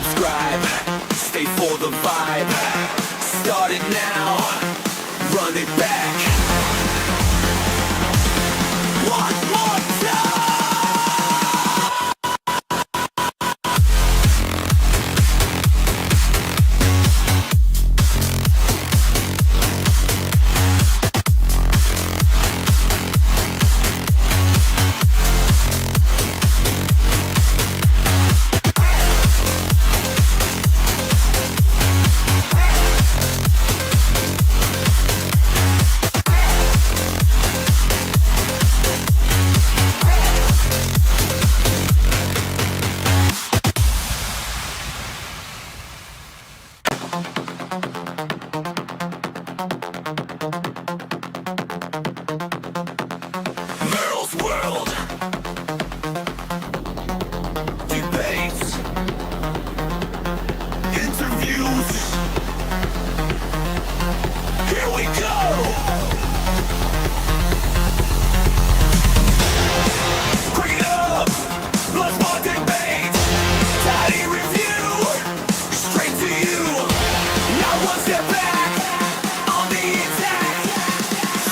subscribe, stay for the vibe. Start it now, run it back. One more time. Merle's World. Debates. Interviews. Here we go. Bring it up. Bloodsport debate. Tidy review. Straight to you. Not one step back. On the attack.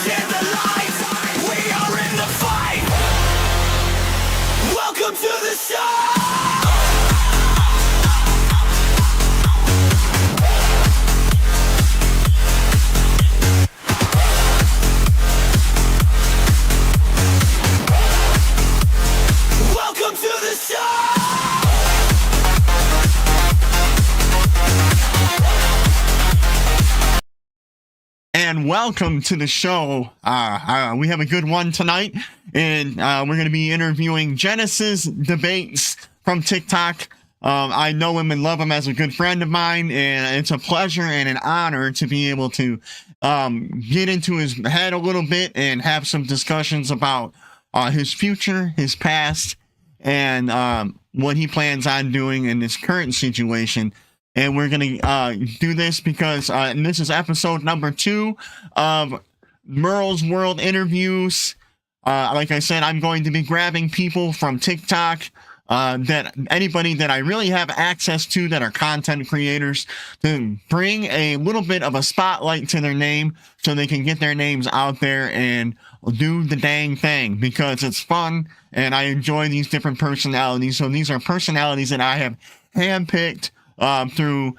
Share the light. We are in the fight. Welcome to the show. Welcome to the show. And welcome to the show. We have a good one tonight, and we're going to be interviewing GenesisDebates from TikTok. I know him and love him as a good friend of mine, and it's a pleasure and an honor to be able to get into his head a little bit and have some discussions about his future, his past, and what he plans on doing in this current situation. And we're going to do this because this is episode number 2 of Merle's World interviews. Like I said, I'm going to be grabbing people from TikTok, that anybody that I really have access to that are content creators, to bring a little bit of a spotlight to their name so they can get their names out there and do the dang thing, because it's fun and I enjoy these different personalities. So these are personalities that I have handpicked through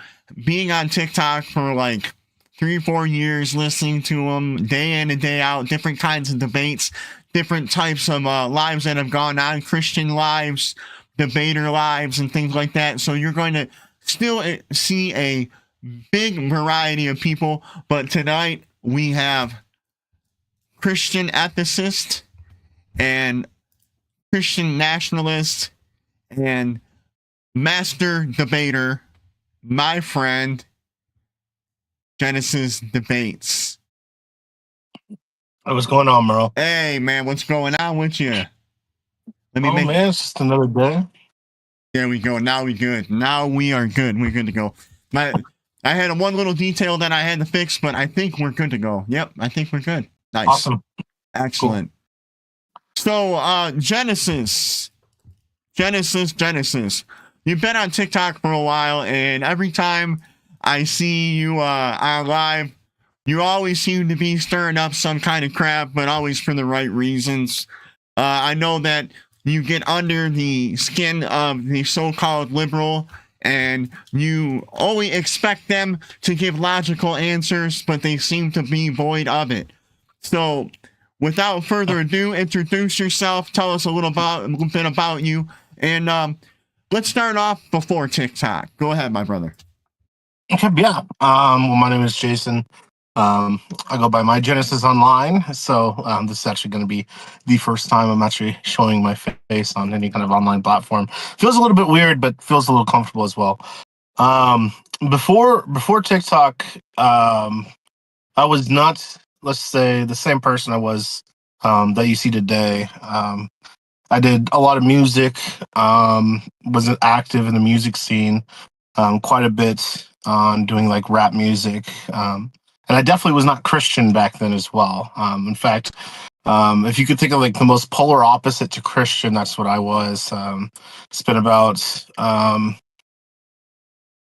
being on TikTok for like 3 or 4 years, listening to them day in and day out, different kinds of debates, different types of lives that have gone on, Christian lives, debater lives, and things like that. So you're going to still see a big variety of people, but tonight we have Christian ethicist and Christian nationalist and master debater, my friend, GenesisDebates. What's going on, Merle? Hey, man, what's going on with you? Man, it's just another day. There we go. Now we good. Now we are good. We're good to go. I had one little detail that I had to fix, but I think we're good to go. Yep, I think we're good. Nice. Awesome. Excellent. Cool. So, Genesis. You've been on TikTok for a while, and every time I see you on live, you always seem to be stirring up some kind of crap, but always for the right reasons. I know that you get under the skin of the so-called liberal, and you only expect them to give logical answers, but they seem to be void of it. So, without further ado, introduce yourself, tell us a little bit about you, and let's start off before TikTok. Go ahead, my brother. Okay, yeah. Well, my name is Jason. I go by my Genesis online, so this is actually going to be the first time I'm actually showing my face on any kind of online platform. Feels a little bit weird, but feels a little comfortable as well. Before TikTok, I was not, let's say, the same person I was that you see today. I did a lot of music, was active in the music scene quite a bit on doing like rap music. And I definitely was not Christian back then as well. In fact, if you could think of like the most polar opposite to Christian, that's what I was. Spent about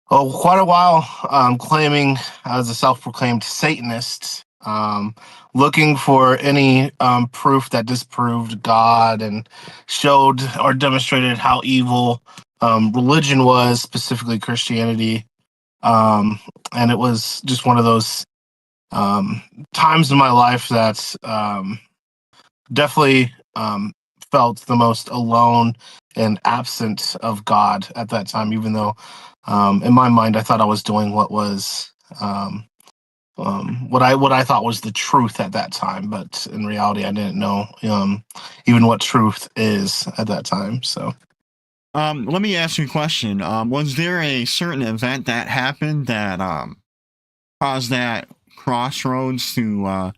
quite a while, claiming as a self-proclaimed Satanist, looking for any proof that disproved God and showed or demonstrated how evil religion was, specifically Christianity. And it was just one of those um, times in my life that definitely felt the most alone and absent of God at that time, even though in my mind I thought I was doing what was what I thought was the truth at that time, but in reality I didn't know even what truth is at that time. So Let me ask you a question. Was there a certain event that happened that caused that crossroads to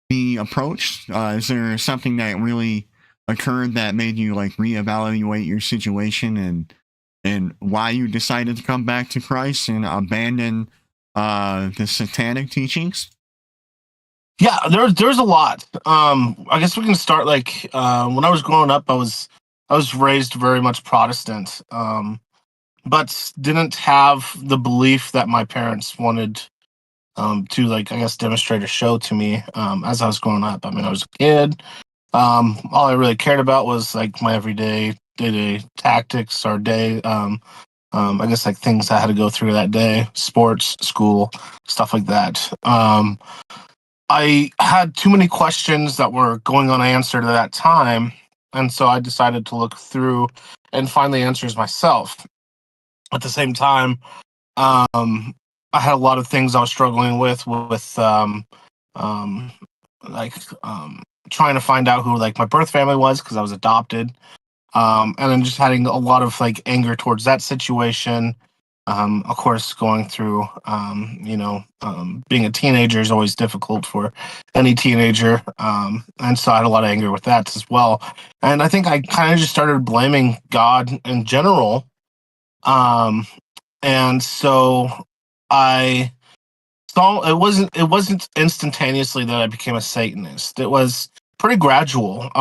be approached? Is there something that really occurred that made you like reevaluate your situation and why you decided to come back to Christ and abandon the satanic teachings? yeah, there's a lot. I guess we can start like when I was growing up, I was raised very much Protestant, but didn't have the belief that my parents wanted to, like, I guess, demonstrate or show to me as I was growing up. I mean, I was a kid. All I really cared about was like my everyday day-to-day tactics or day. I guess like things I had to go through that day, sports, school, stuff like that. I had too many questions that were going unanswered at that time, and so I decided to look through and find the answers myself. At the same time, um, I had a lot of things I was struggling with um, like trying to find out who like my birth family was because I was adopted, and then just having a lot of like anger towards that situation. Of course, going through being a teenager is always difficult for any teenager, and so I had a lot of anger with that as well. And I think I kind of just started blaming God in general, um, and so I saw it wasn't instantaneously that I became a Satanist. It was pretty gradual.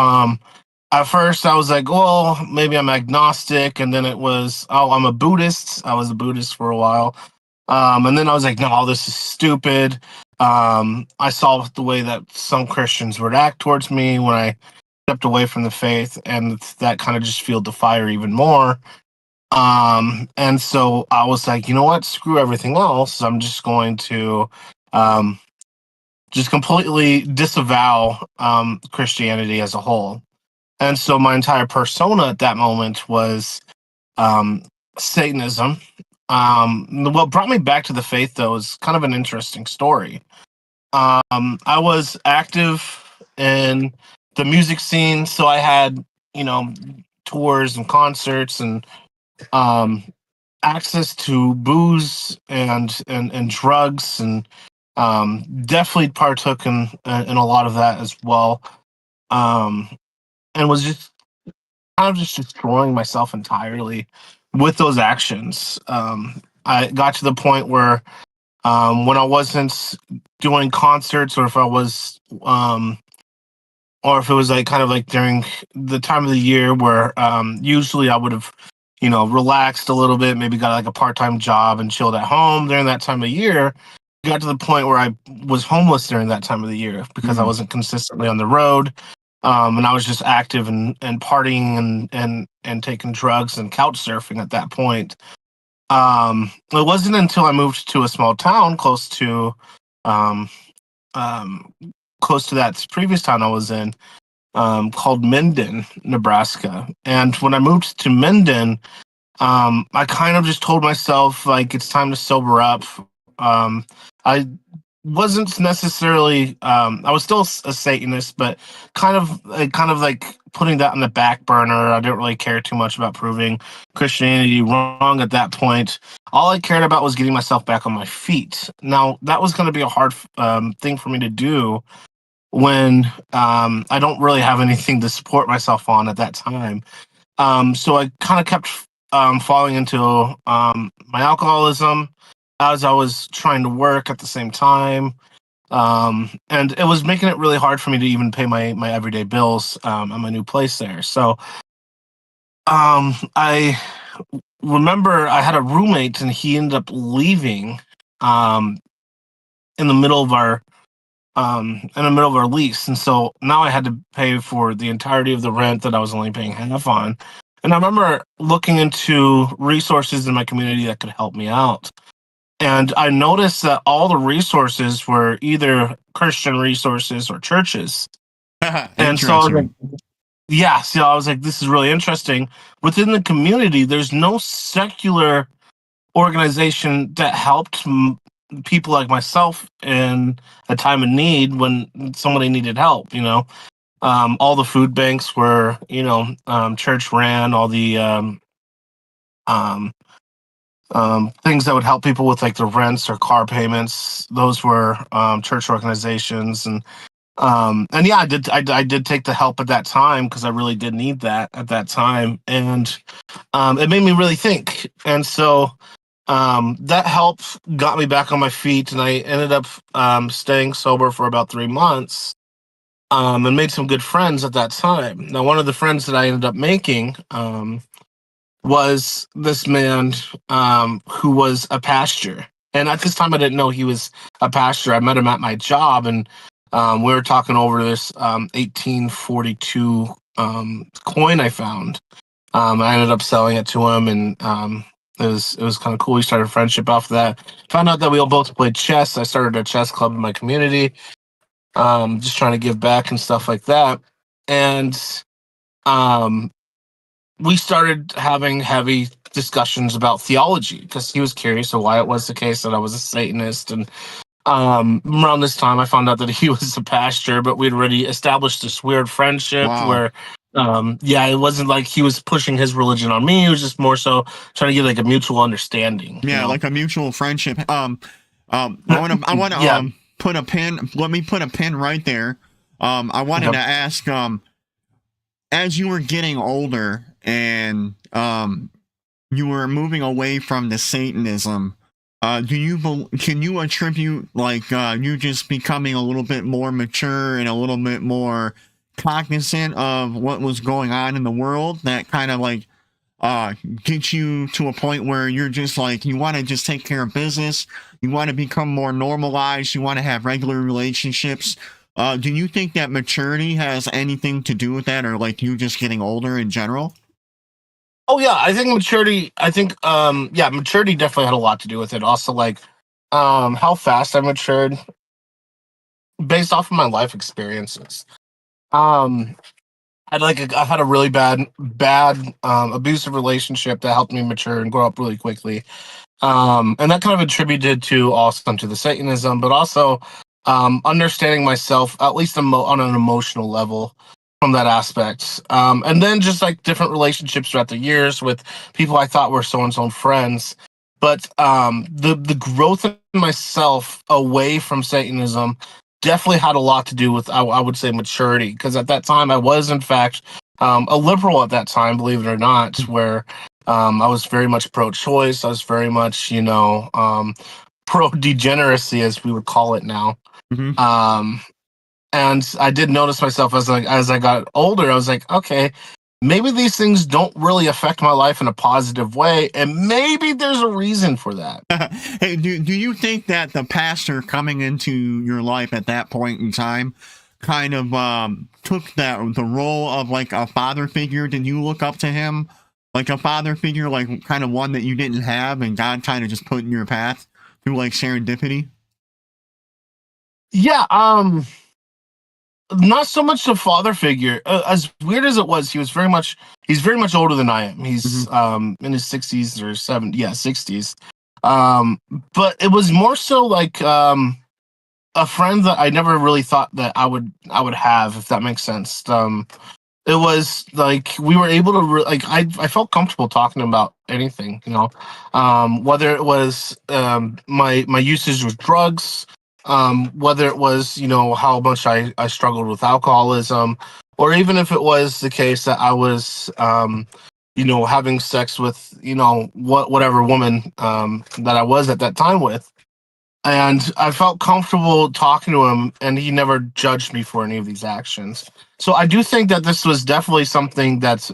At first, I was like, well, maybe I'm agnostic, and then it was, oh, I'm a Buddhist. I was a Buddhist for a while, and then I was like, no, this is stupid. I saw the way that some Christians would act towards me when I stepped away from the faith, and that kind of just fueled the fire even more. And so I was like, you know what? Screw everything else. I'm just going to um, just completely disavow Christianity as a whole. And so my entire persona at that moment was um, Satanism. What brought me back to the faith, though, is kind of an interesting story. I was active in the music scene, so I had, you know, tours and concerts and um, access to booze and drugs, and definitely partook in a lot of that as well. Um, and was just kind of just destroying myself entirely with those actions. I got to the point where when I wasn't doing concerts, or if it was like kind of like during the time of the year where usually I would have, relaxed a little bit, maybe got like a part-time job and chilled at home during that time of year. Got to the point where I was homeless during that time of the year because I wasn't consistently on the road. And I was just active and partying and taking drugs and couch surfing at that point. It wasn't until I moved to a small town um, um, close to that previous town I was in, called Minden, Nebraska. And when I moved to Minden, I kind of just told myself like it's time to sober up. I wasn't necessarily I was still a Satanist, but kind of like putting that on the back burner. I didn't really care too much about proving Christianity wrong at that point. All I cared about was getting myself back on my feet. Now that was going to be a hard thing for me to do when I don't really have anything to support myself on at that time. So I kind of kept falling into my alcoholism as I was trying to work at the same time. And it was making it really hard for me to even pay my everyday bills at my new place there. So I remember I had a roommate and he ended up leaving um, in the middle of our lease, and so now I had to pay for the entirety of the rent that I was only paying half on. And I remember looking into resources in my community that could help me out. And I noticed that all the resources were either Christian resources or churches. And so I was like, Interesting. yeah, so I was like, this is really interesting. Within the community, there's no secular organization that helped people like myself in a time of need when somebody needed help. All the food banks were, church ran. All the um, things that would help people with like their rents or car payments, those were church organizations. And yeah, I did take the help at that time because I really did need that at that time, and it made me really think. And so that help got me back on my feet, and I ended up staying sober for about 3 months, and made some good friends at that time. Now, one of the friends that I ended up making was this man who was a pastor. And at this time, I didn't know he was a pastor. I met him at my job, and we were talking over this 1842 coin I found. I ended up selling it to him, and it was kind of cool. We started a friendship after that. Found out that we all both played chess. I started a chess club in my community, just trying to give back and stuff like that. And um, we started having heavy discussions about theology because he was curious of why it was the case that I was a Satanist. And around this time, I found out that he was a pastor, but we'd already established this weird friendship Wow. where, yeah, it wasn't like he was pushing his religion on me. It was just more so trying to get like a mutual understanding. Yeah, like a mutual friendship. I want to Yeah. put a pin. Let me put a pin right there. I wanted to Okay. ask, as you were getting older and you were moving away from the Satanism, can you attribute like you just becoming a little bit more mature and a little bit more cognizant of what was going on in the world that kind of like get you to a point where you're just like you want to just take care of business, you want to become more normalized, you want to have regular relationships? Do you think that maturity has anything to do with that, or like you just getting older in general? Oh yeah, I think maturity. I think yeah, maturity definitely had a lot to do with it. Also, like how fast I matured based off of my life experiences. Um, I had a really bad abusive relationship that helped me mature and grow up really quickly. And that kind of attributed to also to the Satanism, but also understanding myself at least on an emotional level from that aspect. And then just like different relationships throughout the years with people I thought were so and so friends. But the growth in myself away from Satanism definitely had a lot to do with I would say maturity, because at that time I was in fact a liberal at that time, believe it or not, where I was very much pro-choice. I was very much, pro-degeneracy, as we would call it now. Mm-hmm. And I did notice myself as I got older. I was like, okay, maybe these things don't really affect my life in a positive way, and maybe there's a reason for that. Hey, do you think that the pastor coming into your life at that point in time kind of took the role of like a father figure? Did you look up to him like a father figure, like kind of one that you didn't have, and God kind of just put in your path through like serendipity? Yeah, not so much a father figure. As weird as it was, he's very much older than I am. Mm-hmm. He's in his 60s or 70s, yeah, 60s. Um, but it was more so like a friend that I never really thought that I would have, if that makes sense. It was like we were able to I felt comfortable talking about anything, whether it was my usage with drugs, whether it was how much I struggled with alcoholism, or even if it was the case that I was having sex with whatever woman that I was at that time with. and I felt comfortable talking to him, and he never judged me for any of these actions. So I do think that this was definitely something that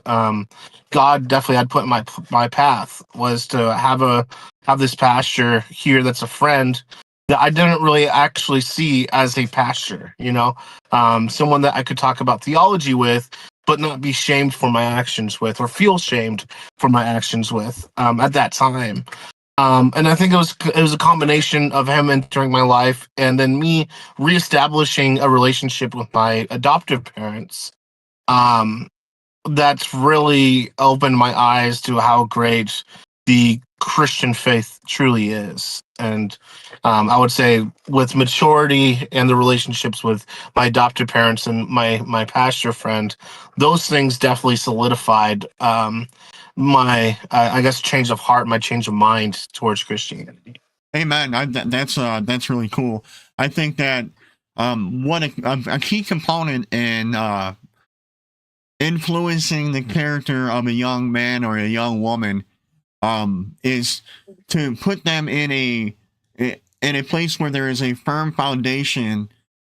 God definitely had put in my path, was to have this pastor here that's a friend that I didn't really actually see as a pastor, someone that I could talk about theology with, but not be shamed for my actions with, or feel shamed for my actions with at that time. And I think it was a combination of him entering my life and then me reestablishing a relationship with my adoptive parents. Um, that's really opened my eyes to how great the Christian faith truly is. And I would say with maturity and the relationships with my adopted parents and my pastor friend, those things definitely solidified my, I guess, change of heart, my change of mind towards Christianity. Amen. That's really cool. I think that what a key component in influencing the character of a young man or a young woman is to put them in a place where there is a firm foundation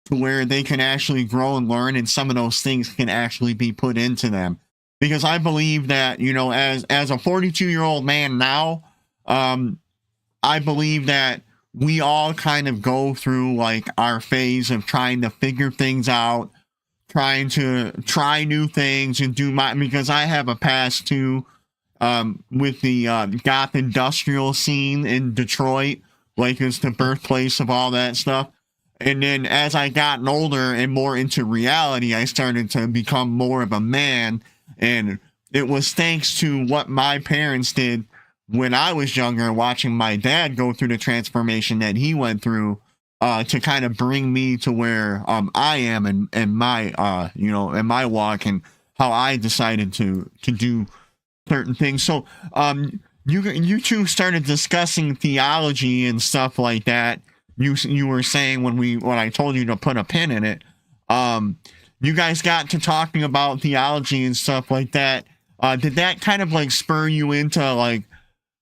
to where they can actually grow and learn, and some of those things can actually be put into them. Because I believe that, as a 42-year-old man now, I believe that we all kind of go through like our phase of trying to figure things out, trying to try new things and do my, because I have a past too, with the goth industrial scene in Detroit, like it's the birthplace of all that stuff. And then as I gotten older and more into reality, I started to become more of a man. And it was thanks to what my parents did when I was younger, watching my dad go through the transformation that he went through, to kind of bring me to where I am in my in my walk, and how I decided to do certain things. So you two started discussing theology and stuff like that. You were saying when I told you to put a pin in it, you guys got to talking about theology and stuff like that. Did that kind of like spur you into like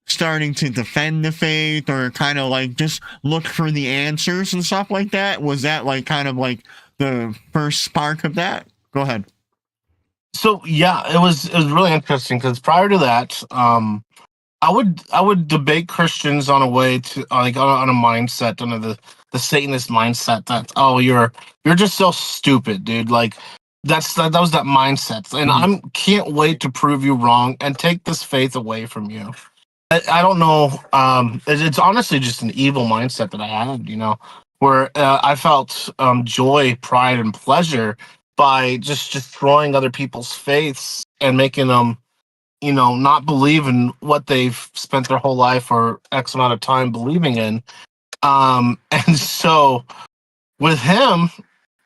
starting to defend the faith, or kind of like just look for the answers and stuff like that? Was that like kind of like the first spark of that? Go ahead. So yeah, it was really interesting because prior to that, I would debate Christians on a way to like on a mindset, under the Satanist mindset that, oh, you're just so stupid, dude. Like that was that mindset, and Mhm. I'm can't wait to prove you wrong and take this faith away from you. I don't know. It's honestly just an evil mindset that I had, where I felt joy, pride, and pleasure by just destroying other people's faiths and making them, not believe in what they've spent their whole life or X amount of time believing in. And so with him,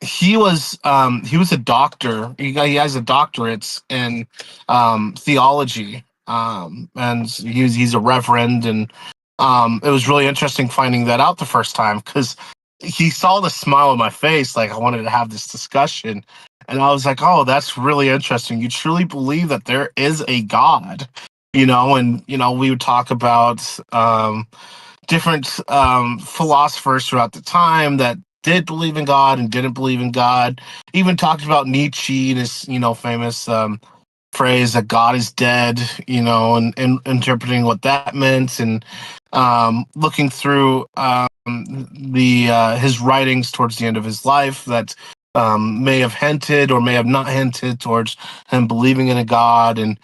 he was a doctor. He has a doctorate in theology, and he's a reverend. And it was really interesting finding that out the first time, because he saw the smile on my face, like I wanted to have this discussion. And I was like, oh, that's really interesting. You truly believe that there is a God, and we would talk about different philosophers throughout the time that did believe in God and didn't believe in God. Even talked about Nietzsche and his, famous phrase that God is dead, and interpreting what that meant, and looking through the his writings towards the end of his life that may have hinted or may have not hinted towards him believing in a God, and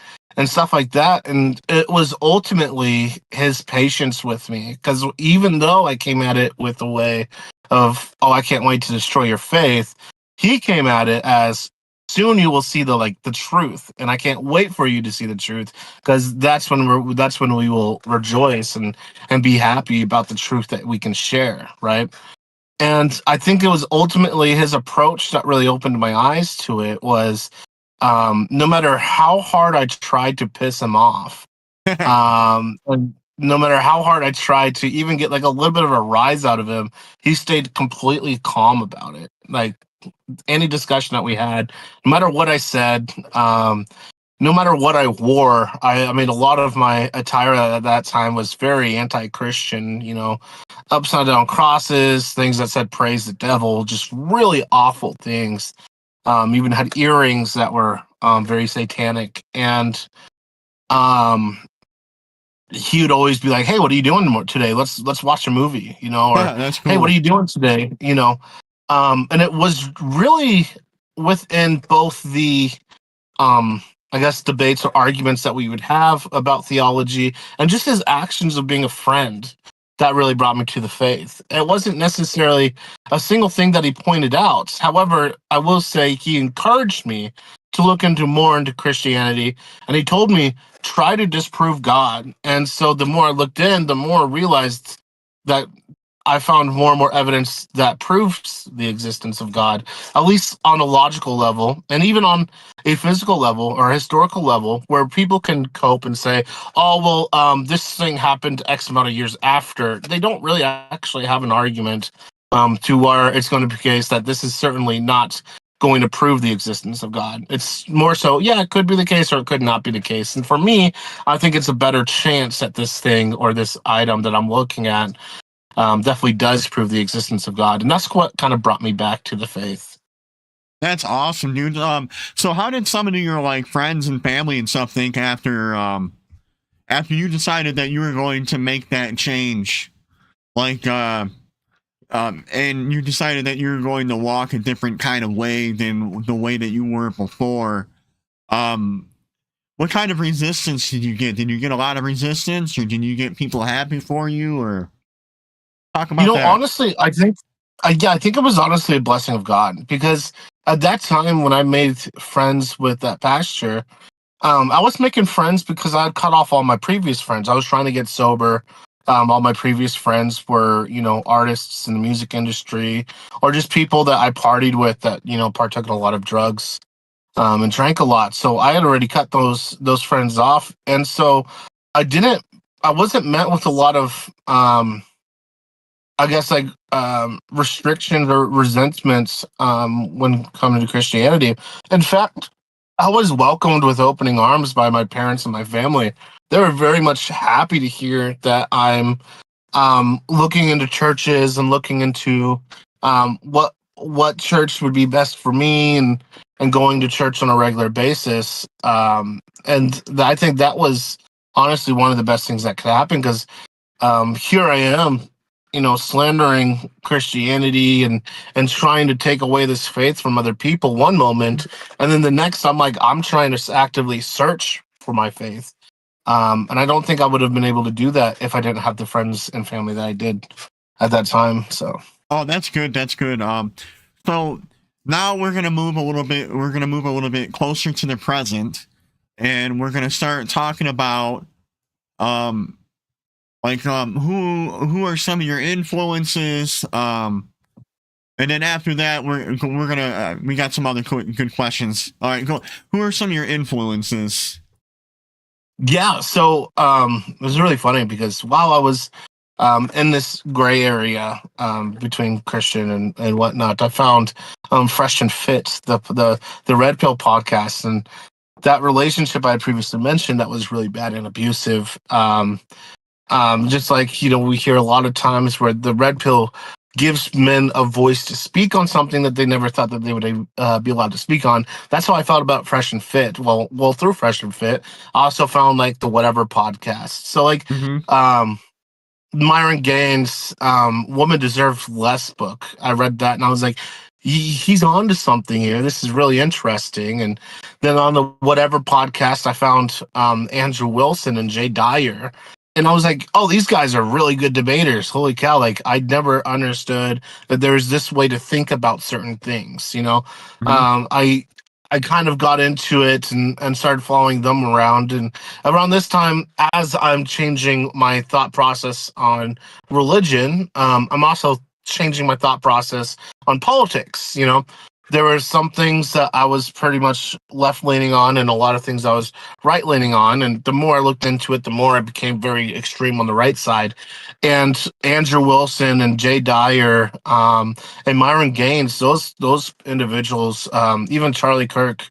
stuff like that. And it was ultimately his patience with me, because even though I came at it with a way of, oh, I can't wait to destroy your faith, he came at it as, soon you will see the truth, and I can't wait for you to see the truth, because that's when we will rejoice and be happy about the truth that we can share, right? And I think it was ultimately his approach that really opened my eyes to it. Was no matter how hard I tried to piss him off, and no matter how hard I tried to even get like a little bit of a rise out of him, he stayed completely calm about it. Like any discussion that we had, no matter what I said, no matter what I wore, I mean, a lot of my attire at that time was very anti-Christian, upside down crosses, things that said praise the devil, just really awful things. Even had earrings that were very satanic. And um, he would always be like, "Hey, what are you doing today? Let's watch a movie," or That's "Hey, what cool. are you doing today?" And it was really within both the I guess debates or arguments that we would have about theology and just his actions of being a friend that really brought me to the faith. It wasn't necessarily a single thing that he pointed out. However, I will say he encouraged me to look into Christianity, and he told me try to disprove God. And so the more I looked in, the more I realized that I found more and more evidence that proves the existence of God, at least on a logical level, and even on a physical level or a historical level, where people can cope and say, "Oh, well, this thing happened X amount of years after." They don't really actually have an argument to where it's going to be the case that this is certainly not going to prove the existence of God. It's more so, yeah, it could be the case or it could not be the case. And for me, I think it's a better chance that this thing or this item that I'm looking at definitely does prove the existence of God, and that's what kind of brought me back to the faith. That's awesome, dude. So how did some of your like friends and family and stuff think after you decided that you were going to make that change? Like and you decided that you were going to walk a different kind of way than the way that you were before. Um what kind of resistance did you get? Did you get a lot of resistance, or did you get people happy for you, or talk about that? Honestly, I think it was honestly a blessing of God, because at that time when I made friends with that pastor, I was making friends because I had cut off all my previous friends. I was trying to get sober. All my previous friends were, artists in the music industry, or just people that I partied with that, partook in a lot of drugs, and drank a lot. So I had already cut those friends off, and so I didn't. I wasn't met with a lot of I guess like restrictions or resentments when coming to Christianity. In fact, I was welcomed with opening arms by my parents and my family. They were very much happy to hear that I'm looking into churches and looking into what church would be best for me, and going to church on a regular basis. I think that was honestly one of the best things that could happen, because here I am, slandering Christianity and trying to take away this faith from other people one moment, and then the next I'm trying to actively search for my faith. And I don't think I would have been able to do that if I didn't have the friends and family that I did at that time. So Oh, that's good. That's good. So now we're gonna move a little bit. We're gonna move a little bit closer to the present, and we're gonna start talking about um who are some of your influences. And then after that, we're gonna we got some other good questions. All right, go. Who are some of your influences? yeah, so it was really funny because while I was in this gray area between Christian and whatnot, I found Fresh and Fit, the Red Pill podcast, and that relationship I had previously mentioned that was really bad and abusive. Just like, we hear a lot of times where the red pill gives men a voice to speak on something that they never thought that they would be allowed to speak on. That's how I thought about Fresh and Fit. Well, through Fresh and Fit, I also found like the Whatever podcast. So like, Mm-hmm. Myron Gaines, Woman Deserves Less book. I read that and I was like, he's on to something here. This is really interesting. And then on the Whatever podcast, I found Andrew Wilson and Jay Dyer. And I was like, oh, these guys are really good debaters. Holy cow. Like, I never understood that there's this way to think about certain things, Mm-hmm. I kind of got into it and started following them around. And around this time, as I'm changing my thought process on religion, I'm also changing my thought process on politics. There were some things that I was pretty much left leaning on, and a lot of things I was right leaning on. And the more I looked into it, the more I became very extreme on the right side. And Andrew Wilson and Jay Dyer, and Myron Gaines, those individuals, even Charlie Kirk,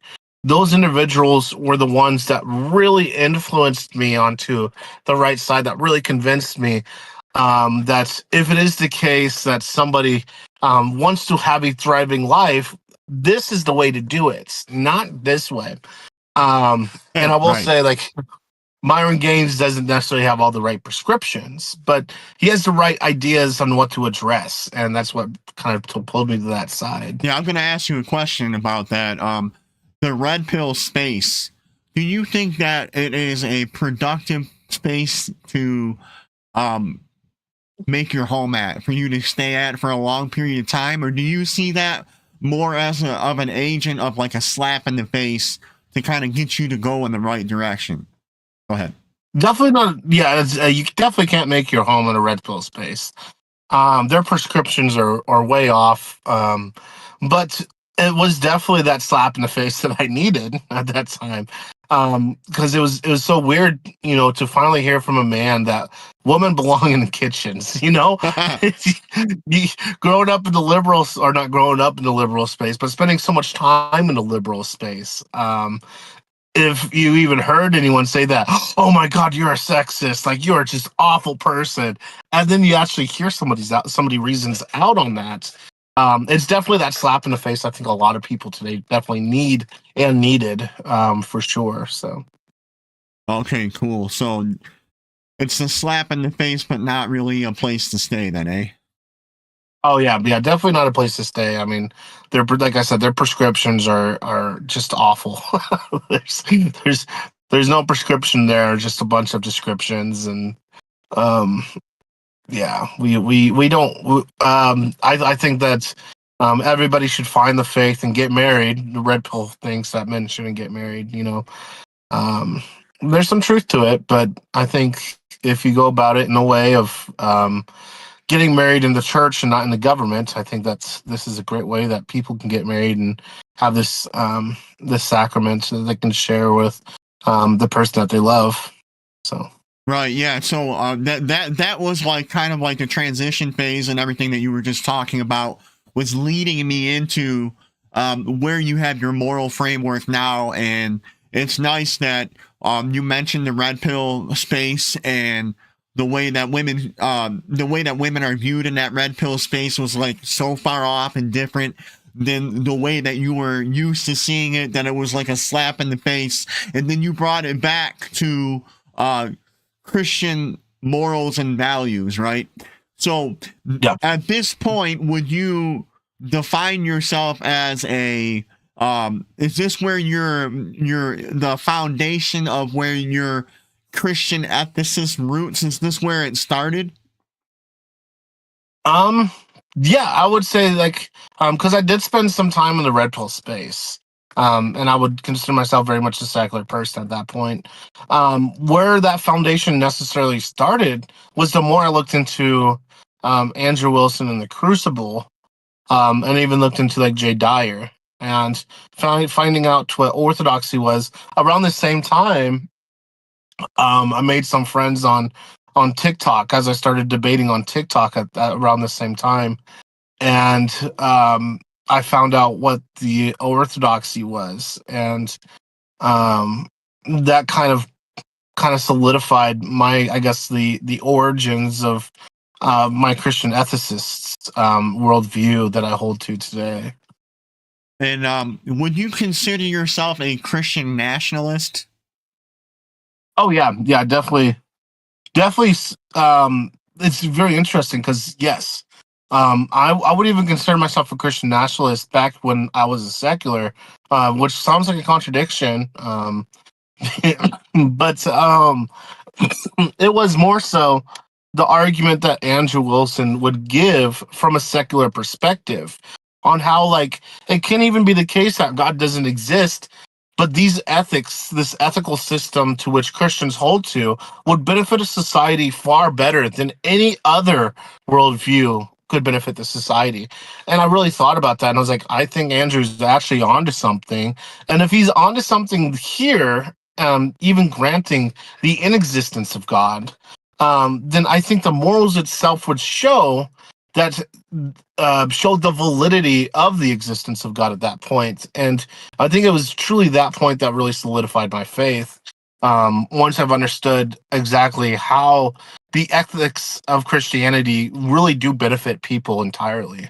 those individuals were the ones that really influenced me onto the right side, that really convinced me that if it is the case that somebody wants to have a thriving life, this is the way to do it, not this way. And Yeah, I will right. say, like, Myron Gaines doesn't necessarily have all the right prescriptions, but he has the right ideas on what to address, and that's what kind of pulled me to that side. Yeah, I'm going to ask you a question about that. The red pill space. Do you think that it is a productive space to um, make your home at, for you to stay at for a long period of time, or do you see that more as of an agent of like a slap in the face to kind of get you to go in the right direction? Go ahead. Definitely not. Yeah, you definitely can't make your home in a red pill space. Their prescriptions are way off. But it was definitely that slap in the face that I needed at that time. Because it was so weird, to finally hear from a man that women belong in the kitchens. You, growing up in the liberals, or not growing up in the liberal space, but spending so much time in the liberal space. If you even heard anyone say that, oh my God, you're a sexist, like you're just awful person, and then you actually hear somebody reasons out on that, it's definitely that slap in the face. I think a lot of people today definitely need and needed, for sure. So, Okay, cool. So it's a slap in the face, but not really a place to stay, then, eh? oh yeah, yeah, definitely not a place to stay. I mean, they're like I said, their prescriptions are just awful. there's there's there's no prescription there, just a bunch of descriptions, and um yeah, we don't. I think that everybody should find the faith and get married. The red pill thinks that men shouldn't get married. Um, there's some truth to it, but I think if you go about it in a way of getting married in the church and not in the government, I think this is a great way that people can get married and have this sacrament that they can share with the person that they love. So. Right. Yeah. So that was like kind of like the transition phase, and everything that you were just talking about was leading me into where you have your moral framework now, and it's nice that you mentioned the red pill space, and the way that women are viewed in that red pill space was like so far off and different than the way that you were used to seeing it, that it was like a slap in the face, and then you brought it back to Christian morals and values, right? So Yeah. at this point, would you define yourself as a is this where your the foundation of where your Christian ethicist roots, is this where it started? Um, yeah, I would say, like, because I did spend some time in the red pill space. And I would consider myself very much a secular person at that point. Where that foundation necessarily started was the more I looked into Andrew Wilson and the Crucible, and even looked into like Jay Dyer, and finding out what orthodoxy was around the same time. I made some friends on TikTok as I started debating on TikTok at around the same time, and I found out what the orthodoxy was, and um, that kind of solidified my, I guess, the origins of my Christian ethicist worldview that I hold to today. And would you consider yourself a Christian nationalist? Oh yeah, yeah, definitely. It's very interesting because yes, I would even consider myself a Christian nationalist back when I was a secular, which sounds like a contradiction. But it was more so the argument that Andrew Wilson would give from a secular perspective on how, like, it can't even be the case that God doesn't exist, but these ethics, this ethical system to which Christians hold to, would benefit a society far better than any other worldview could benefit the society. And I really thought about that, and I was like, I think Andrew's actually onto something. And if he's onto something here, even granting the inexistence of God, then I think the morals itself would show that showed the validity of the existence of God at that point. And I think it was truly that point that really solidified my faith. Once I've understood exactly how the ethics of Christianity really do benefit people entirely.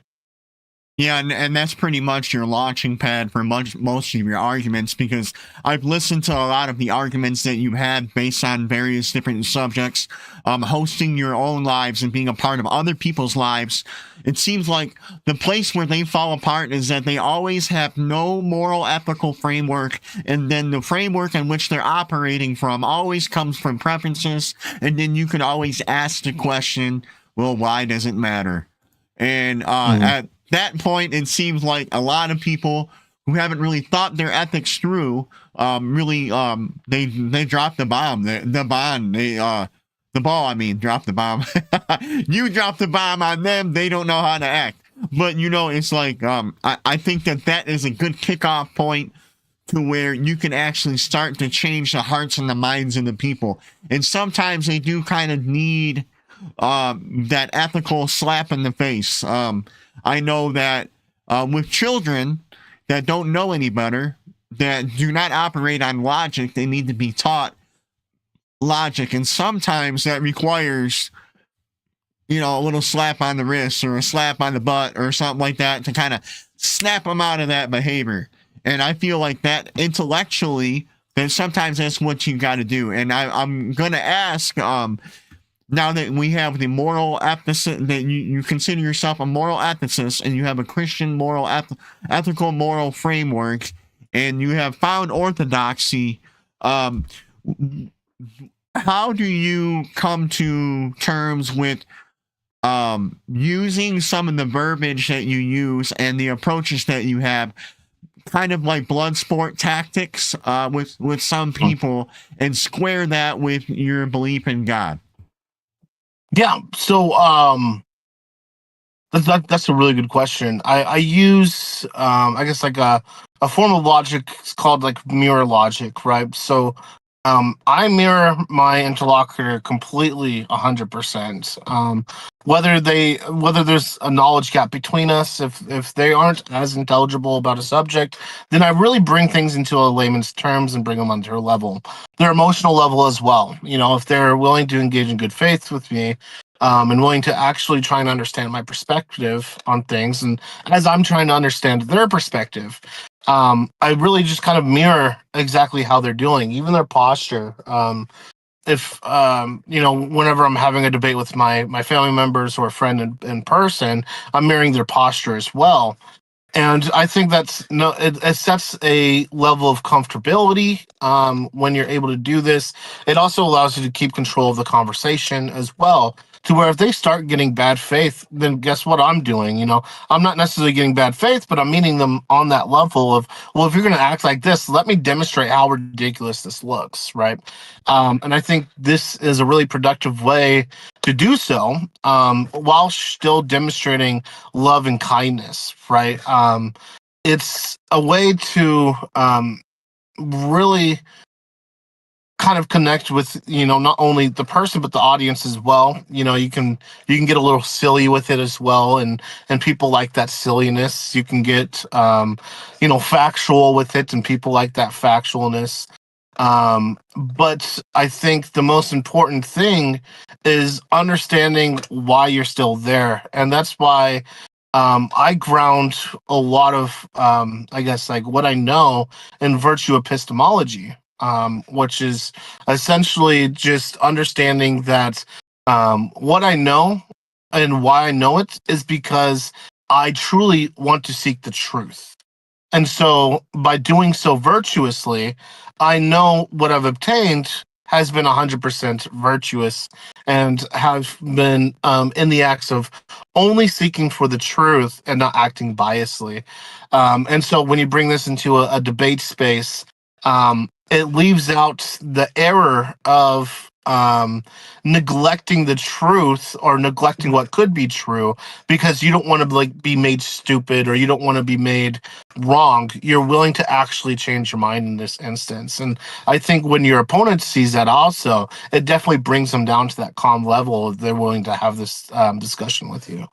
Yeah, and that's pretty much your launching pad for most of your arguments, because I've listened to a lot of the arguments that you had based on various different subjects. Hosting your own lives and being a part of other people's lives, it seems like the place where they fall apart is that they always have no moral ethical framework, and then the framework in which they're operating from always comes from preferences, and then you can always ask the question, well, why does it matter? And at that point, it seems like a lot of people who haven't really thought their ethics through, they dropped the bomb, the ball. I mean, drop the bomb. You drop the bomb on them, they don't know how to act. But it's like I think that is a good kickoff point to where you can actually start to change the hearts and the minds of the people. And sometimes they do kind of need that ethical slap in the face. I know that with children that don't know any better, that do not operate on logic, they need to be taught logic. And sometimes that requires, a little slap on the wrist or a slap on the butt or something like that to kind of snap them out of that behavior. And I feel like that intellectually, then sometimes that's what you got to do. And I'm going to ask, now that we have the moral ethicist, that you consider yourself a moral ethicist and you have a Christian ethical moral framework, and you have found orthodoxy, how do you come to terms with using some of the verbiage that you use and the approaches that you have, kind of like blood sport tactics with some people, and square that with your belief in God? Yeah, so that's a really good question. I use I guess like a form of logic. It's called like mirror logic, right? So I mirror my interlocutor completely 100%. Whether there's a knowledge gap between us, if they aren't as intelligible about a subject, then I really bring things into a layman's terms and bring them onto a level, their emotional level as well. If they're willing to engage in good faith with me, and willing to actually try and understand my perspective on things, and as I'm trying to understand their perspective, I really just kind of mirror exactly how they're doing, even their posture. If whenever I'm having a debate with my family members or a friend in person, I'm mirroring their posture as well. And I think it sets a level of comfortability when you're able to do this. It also allows you to keep control of the conversation as well, to where if they start getting bad faith, then guess what I'm doing? I'm not necessarily getting bad faith, but I'm meeting them on that level of, well, if you're going to act like this, let me demonstrate how ridiculous this looks, right? And I think this is a really productive way to do so, while still demonstrating love and kindness, right? It's a way to really kind of connect with not only the person but the audience as well. You can get a little silly with it as well, and people like that silliness. You can get factual with it, and people like that factualness. But I think the most important thing is understanding why you're still there, and that's why I ground a lot of I guess like what I know in virtue epistemology, which is essentially just understanding that what I know and why I know it is because I truly want to seek the truth. And so by doing so virtuously, I know what I've obtained has been 100% virtuous, and have been in the acts of only seeking for the truth and not acting biasly. And so when you bring this into a debate space, it leaves out the error of neglecting the truth or neglecting what could be true, because you don't want to be made stupid, or you don't want to be made wrong. You're willing to actually change your mind in this instance. And I think when your opponent sees that also, it definitely brings them down to that calm level. They're willing to have this discussion with you.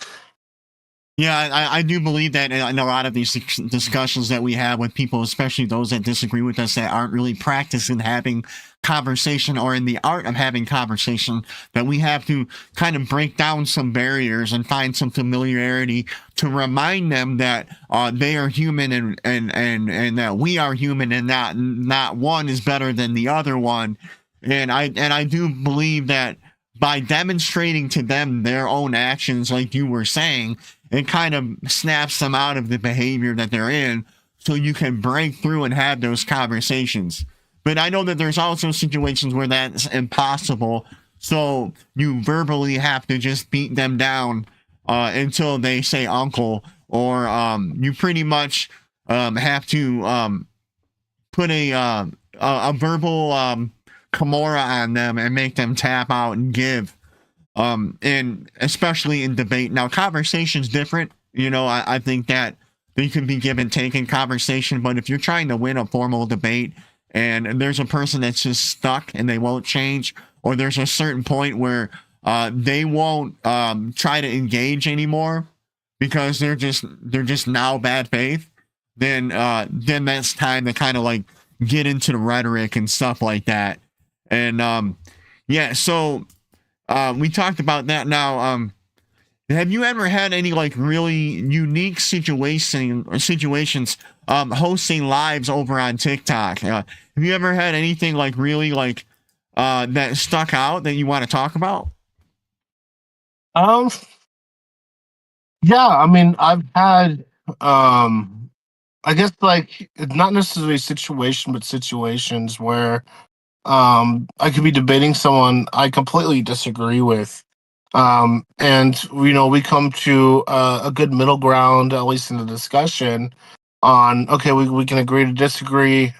Yeah, I do believe that in a lot of these discussions that we have with people, especially those that disagree with us, that aren't really practicing having conversation or in the art of having conversation, that we have to kind of break down some barriers and find some familiarity to remind them that they are human, and that we are human, and not one is better than the other one. And I do believe that by demonstrating to them their own actions, like you were saying, it kind of snaps them out of the behavior that they're in, so you can break through and have those conversations. But I know that there's also situations where that's impossible, so you verbally have to just beat them down until they say uncle, or you pretty much have to put a verbal Kimura on them and make them tap out and give. And especially in debate. Now, conversation's different. I think that they can be give and take in conversation, but if you're trying to win a formal debate and there's a person that's just stuck and they won't change, or there's a certain point where they won't try to engage anymore because they're just now bad faith, then that's time to kind of like get into the rhetoric and stuff like that. And yeah, so we talked about that. Now, have you ever had any like really unique situations hosting lives over on TikTok? Have you ever had anything like really like that stuck out that you want to talk about? Um, yeah, I mean, I've had, I guess like not necessarily a situation, but situations where I could be debating someone I completely disagree with. And we come to a good middle ground, at least in the discussion, on okay, we can agree to disagree.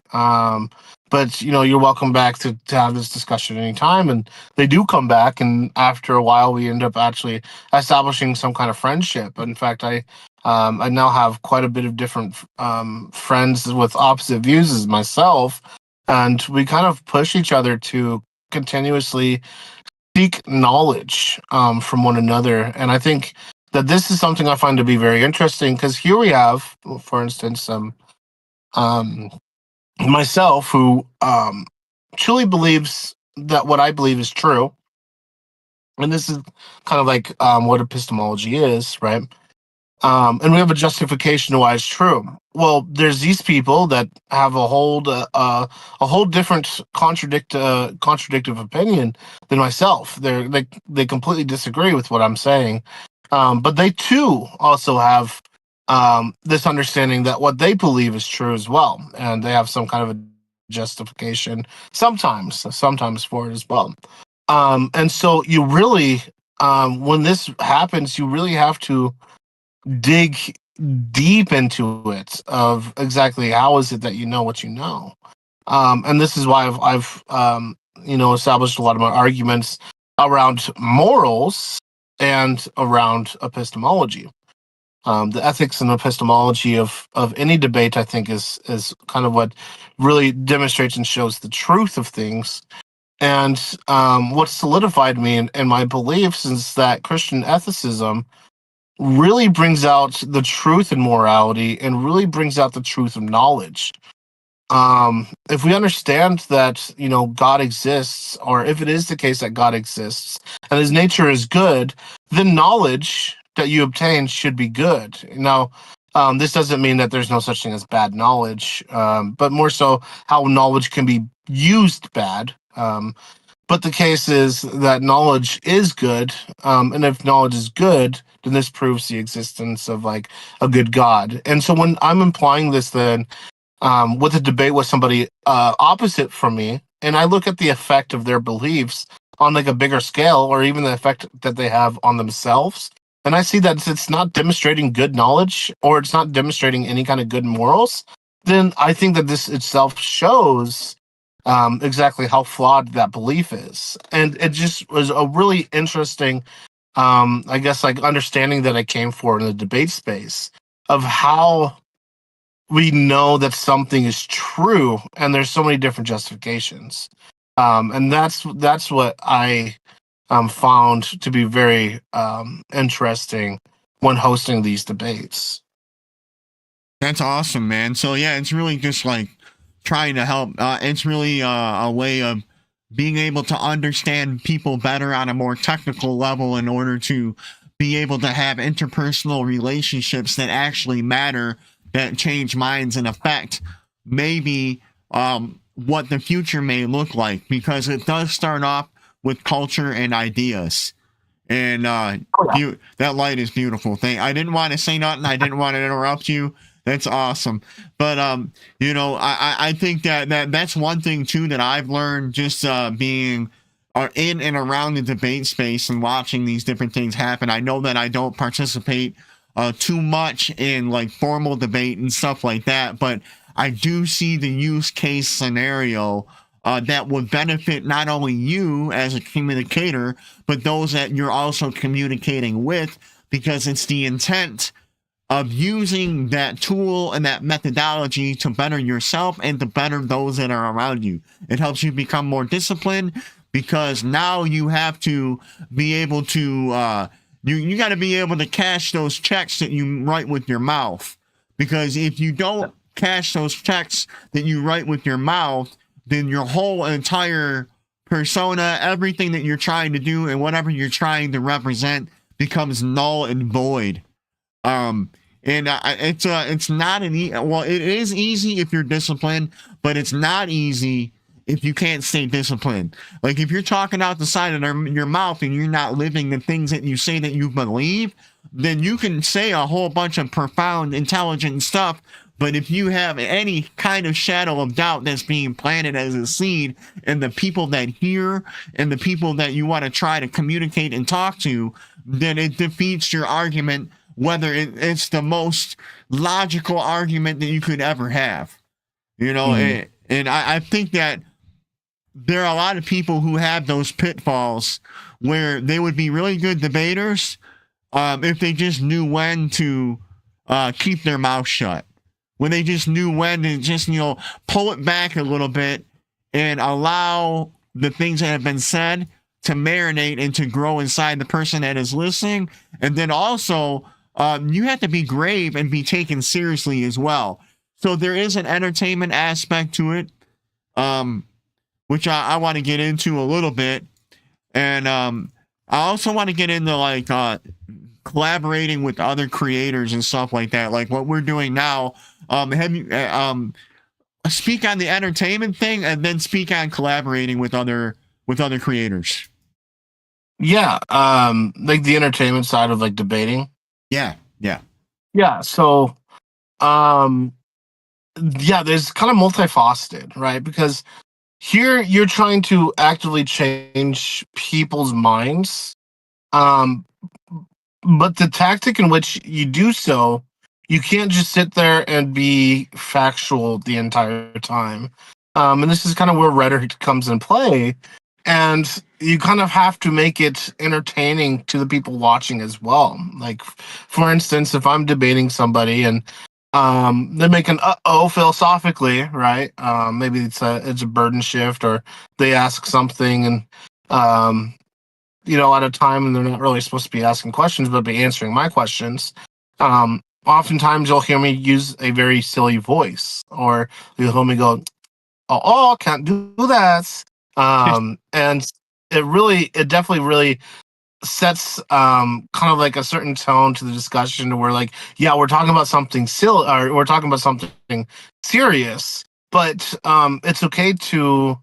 But you're welcome back to have this discussion anytime. And they do come back, and after a while we end up actually establishing some kind of friendship. In fact, I now have quite a bit of different friends with opposite views as myself, and we kind of push each other to continuously seek knowledge from one another. And I think that this is something I find to be very interesting, because here we have, for instance, um, myself who truly believes that what I believe is true. And this is kind of like what epistemology is, right? And we have a justification to why it's true. Well, there's these people that have a whole different contradictive opinion than myself. They completely disagree with what I'm saying, but they too also have this understanding that what they believe is true as well, and they have some kind of a justification sometimes for it as well. And so you really, when this happens, you really have to dig deep into it of exactly how is it that you know what you know. And this is why I've established a lot of my arguments around morals and around epistemology. The ethics and epistemology of any debate, I think, is kind of what really demonstrates and shows the truth of things. And what solidified me in my beliefs is that Christian ethicism really brings out the truth in morality and really brings out the truth of knowledge. If we understand that, God exists, or if it is the case that God exists and his nature is good, then knowledge that you obtain should be good. Now, this doesn't mean that there's no such thing as bad knowledge, but more so how knowledge can be used bad. But the case is that knowledge is good, and if knowledge is good, then this proves the existence of like a good God. And so when I'm implying this, then with a debate with somebody opposite from me, and I look at the effect of their beliefs on like a bigger scale, or even the effect that they have on themselves, and I see that it's not demonstrating good knowledge, or it's not demonstrating any kind of good morals, then I think that this itself shows exactly how flawed that belief is. And it just was a really interesting, I guess, like understanding that I came for in the debate space of how we know that something is true, and there's so many different justifications. And that's what I found to be very interesting when hosting these debates. That's awesome, man. So yeah, it's really just like trying to help. It's really a way of being able to understand people better on a more technical level in order to be able to have interpersonal relationships that actually matter, that change minds and affect maybe what the future may look like, because it does start off with culture and ideas. And that light is beautiful. I didn't want to say nothing. I didn't want to interrupt you. That's awesome. But I think that's one thing too that I've learned just being in and around the debate space and watching these different things happen. I know that I don't participate too much in like formal debate and stuff like that, but I do see the use case scenario that would benefit not only you as a communicator, but those that you're also communicating with, because it's the intent of using that tool and that methodology to better yourself and to better those that are around you. It helps you become more disciplined, because now you have to be able to you got to be able to cash those checks that you write with your mouth, because if you don't cash those checks that you write with your mouth, then your whole entire persona, everything that you're trying to do and whatever you're trying to represent becomes null and void. It's not it is easy if you're disciplined, but it's not easy if you can't stay disciplined. Like if you're talking out the side of your mouth and you're not living the things that you say that you believe, then you can say a whole bunch of profound, intelligent stuff. But if you have any kind of shadow of doubt that's being planted as a seed in the people that hear and the people that you want to try to communicate and talk to, then it defeats your argument, whether it's the most logical argument that you could ever have. And I think that there are a lot of people who have those pitfalls where they would be really good debaters if they just knew when to keep their mouth shut. When they just knew when to just, pull it back a little bit and allow the things that have been said to marinate and to grow inside the person that is listening. And then also, you have to be grave and be taken seriously as well. So there is an entertainment aspect to it, which I want to get into a little bit. And I also want to get into like collaborating with other creators and stuff like that, like what we're doing now. Have you speak on the entertainment thing and then speak on collaborating with other creators? Yeah, like the entertainment side of like debating. Yeah. So, there's kind of multifaceted, right? Because here you're trying to actively change people's minds, but the tactic in which you do so, you can't just sit there and be factual the entire time. And this is kind of where rhetoric comes in play. And you kind of have to make it entertaining to the people watching as well. Like, for instance, if I'm debating somebody and they're making philosophically, right? Maybe it's a burden shift, or they ask something and at a time and they're not really supposed to be asking questions, but be answering my questions. Oftentimes you'll hear me use a very silly voice, or you'll hear me go, "Oh, can't do that." And it definitely really sets kind of like a certain tone to the discussion, to where like, yeah, we're talking about something silly, or we're talking about something serious, but it's okay to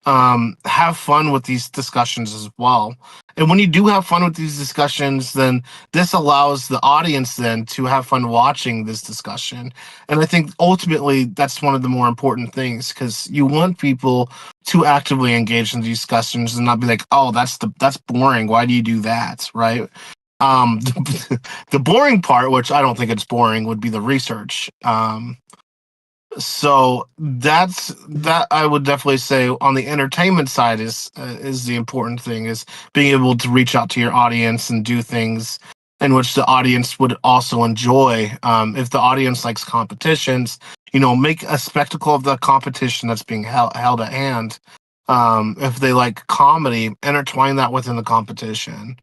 have fun with these discussions as well. And when you do have fun with these discussions, then this allows the audience then to have fun watching this discussion. And I think ultimately that's one of the more important things, because you want people to actively engage in these discussions and not be like, oh, that's boring. Why do you do that? Right. The boring part, which I don't think it's boring, would be the research. So that I would definitely say on the entertainment side is the important thing, is being able to reach out to your audience and do things in which the audience would also enjoy. If the audience likes competitions, make a spectacle of the competition that's being held at hand. If they like comedy, intertwine that within the competition.